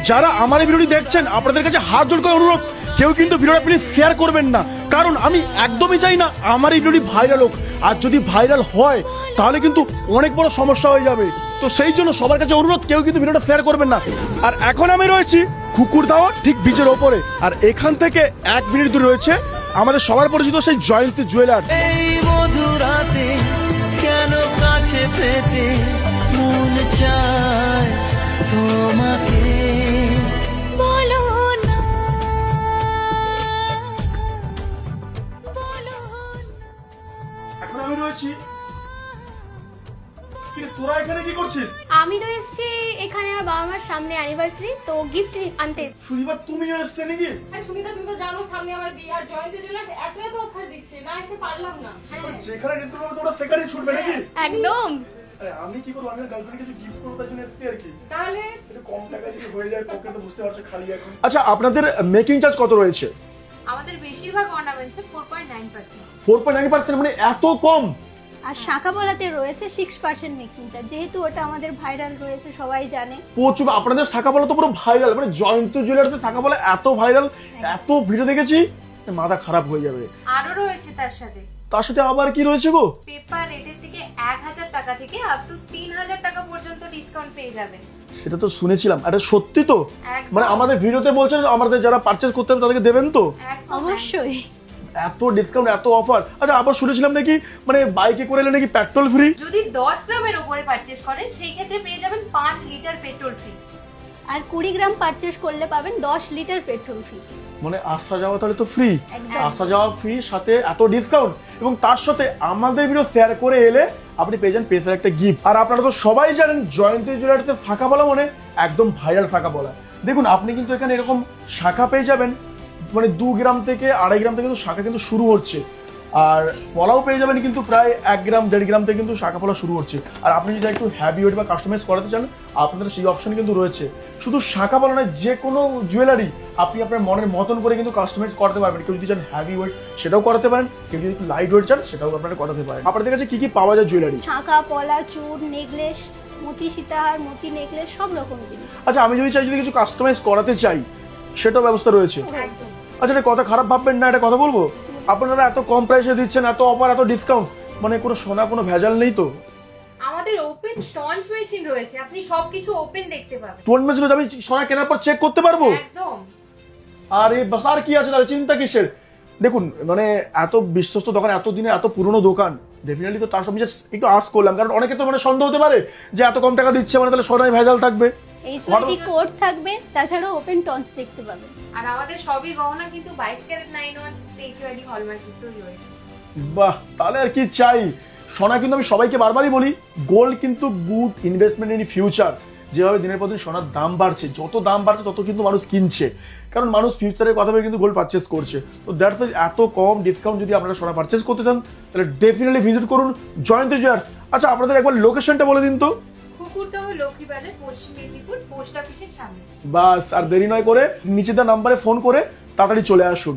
যারা আমার এই ভিডিওটি দেখছেন আপনাদের কাছে হাত জোড় করে অনুরোধ, কেউ কিন্তু ভিডিওটা প্লিজ শেয়ার করবেন না, কারণ আমি একদমই চাই না আমার এই ভিডিওটি ভাইরাল হোক। আর যদি ভাইরাল হয় তাহলে কিন্তু অনেক বড় সমস্যা হয়ে যাবে। তো সেই জন্য সবার কাছে অনুরোধ, কেউ কিন্তু ভিডিওটা শেয়ার করবেন না। আর এখন আমি রয়েছি কুকুরদাওয়া ঠিক বীজের ওপরে, আর এখান থেকে 1 মিনিট দূরে রয়েছে আমাদের সবার পরিচিত সেই জয়ন্তী জুয়েলার। এই মধুরাতে কেন কাছে পেতে মন চায় তোমাকে বলো না, বলো না। এখন আমি রয়েছি, তোরা এখানে কি করছিস? আমি তো এসেছি এখানে আমার বাবা মার সামনে অ্যানিভার্সারি, তো গিফট আনতে এসেছি। সুনিবার তুমি এসছে নাকি? আরে সুমিতা, তুমি তো জানো সামনে আমার বিয়ে, আর জয়ন্তী জুয়েলার্স এত অফার দিচ্ছে, না এসে পারলাম না। যেখানে নিতে পারবে তোমরা সেখানে ছুটবে নাকি? একদম। আরে আমি কি করব, আমি গার্লফ্রেন্ডকে কিছু গিফট করব তার জন্য এসেছি আর কি। তাহলে একটু কম টাকায় যদি হয়ে যায় পকেট তো বুঝতে পারছো খালি এখন। আচ্ছা আপনাদের মেকিং চার্জ কত রয়েছে? আমাদের বেশিরভাগ অর্নামেন্টসে 4.9%। 4.9%, মানে এত কম? আর শাখা বলাতে রয়েছে 6% মেকিং চার্জ, যেহেতু ওটা আমাদের ভাইরাল রয়েছে সবাই জানে। প্রচুর। আপনাদের শাখা বলা তো পুরো ভাইরাল, মানে জয়ন্তী জুয়েলার্সের শাখা বলা এত ভাইরাল, এত ভিডিও দেখেছি মাথা খারাপ হয়ে যাবে। আরো রয়েছে তার সাথে, তার সাথে আবার কি রয়েছে গো? পেপার রেটের থেকে 1000 টাকা থেকে আপ টু 3000 টাকা পর্যন্ত ডিসকাউন্ট পেয়ে যাবেন। সেটা তো শুনেছিলাম, এটা সত্যি তো? একদম। মানে আমাদের ভিডিওতে বলছেন আমাদের যারা পারচেজ করতে হবে তাদেরকে দেবেন তো? একদম, অবশ্যই। এত ডিসকাউন্ট, এত অফার। আচ্ছা আবার শুনেছিলাম নাকি মানে বাইকে করে এলে নাকি পেট্রোল ফ্রি? যদি 10 গ্রামের উপরে পারচেজ করেন সেই ক্ষেত্রে পেয়ে যাবেন 5 লিটার পেট্রোল ফ্রি। আর 20 গ্রাম পারচেজ করলে পাবেন 10 লিটার পেট্রোল ফ্রি। মানে আসা যাওয়া তাহলে তো ফ্রি, একদম। আসা যাওয়া ফ্রি, সাথে এত ডিসকাউন্ট, এবং তার সাথে আমাদের ভিডিও শেয়ার করে এলে আপনি পেয়ে যান পেসার একটা গিফট। আর আপনারা তো সবাই জানেন জয়ন্তী জুয়েলার্সের শাখা বলা মানে একদম ভাইরাল শাখা বলা। দেখুন আপনি কিন্তু এখানে এরকম শাখা পেয়ে যাবেন, মানে 2 গ্রাম থেকে 2.5 গ্রাম থেকে কিন্তু শাখা কিন্তু শুরু হচ্ছে, আর পলাও পেয়ে যাবেন কিন্তু প্রায় 1 গ্রাম 1.5 গ্রাম থেকে কিন্তু শাখা পলা শুরু হচ্ছে। আর আপনি যদি একটু হ্যাভি ওয়েট বা কাস্টমাইজ করাতে চান আপনাদের সেই অপশন কিন্তু রয়েছে। শুধু শাখা পলা নয়, যে কোনো জুয়েলারি আপনি আপনার মনের মতন করে কিন্তু কাস্টমাইজ করতে পারবেন। কেউ যদি চান হ্যাভি ওয়েট সেটাও করাতে পারেন, কেউ যদি একটু লাইট ওয়েট চান সেটাও আপনারা করাতে পারেন। আপনাদের কাছে কি কি পাওয়া যায় জুয়েলারি? শাখা পলা, চূড়, নেকলেস, মতি সীতাহার, মতি নেকলেস, সব রকম জিনিস। আচ্ছা আমি যদি চাই, যদি কিছু কাস্টমাইজ করাতে চাই সেটাও ব্যবস্থা রয়েছে? একদম। আচ্ছা এটা কথা খারাপ ভাববেন না, এটা কথা বলবো, আপনারা এত কম প্রাইসে দিচ্ছেন, এত অফার, এত ডিসকাউন্ট, মানে কোনো সোনা কোনো ভেজাল নেই তো? আমাদের ওপেন স্টন্স মেশিন রয়েছে, আপনি সবকিছু ওপেন দেখতে পাবেন। টোন মেশিন আমি সোনা কেনার পর চেক করতে পারবো? একদম। আরে বাস, আর কি আছে তাহলে, চিন্তা কিসের? দেখুন মানে এত বিশ্বস্ত দোকান, এত দিনের এত পুরনো দোকান, ডেফিনেটলি তো তার সব একটু আস করলাম, কারণ অনেকে তো মানে সন্দেহ হতে পারে যে এত কম টাকা দিচ্ছে মানে তাহলে সোনায় ভেজাল থাকবে। এইচওআইডি কোড থাকবে, তাছাড়াও ওপেন টন্স দেখতে পাবেন। আর আমাদের সবই গহনা কিন্তু 22 ক্যারেট 916 এইচওআইডি হলমার্ক যুক্তই রয়েছে। বাহ, তাহলে আর কি চাই। সোনা কিন্তু আমি সবাইকে বারবারই বলি, গোল্ড কিন্তু গুড ইনভেস্টমেন্ট ইন ফিউচার। যেভাবে দিনের পর দিন সোনার দাম বাড়ছে, যত দাম বাড়ছে তত কিন্তু মানুষ কিনছে, কারণ মানুষ ফিউচারের কথা ভেবে কিন্তু গোল্ড পারচেস করছে। তো দ্যাটস এত কম ডিসকাউন্ট যদি আপনারা সোনা পারচেস করতে চান তাহলে ডেফিনেটলি ভিজিট করুন জয়ন্তী জুয়েলার্স। আচ্ছা আপনাদের একবার লোকেশনটা বলে দিন তো। কুকুরদহ লক্ষ্মীবাজার, পশ্চিম মেদিনীপুর, পোস্ট অফিসের সামনে। বাস, আর দেরি নয় করে নিচে দেওয়া নাম্বারে ফোন করে তাড়াতাড়ি চলে আসুন।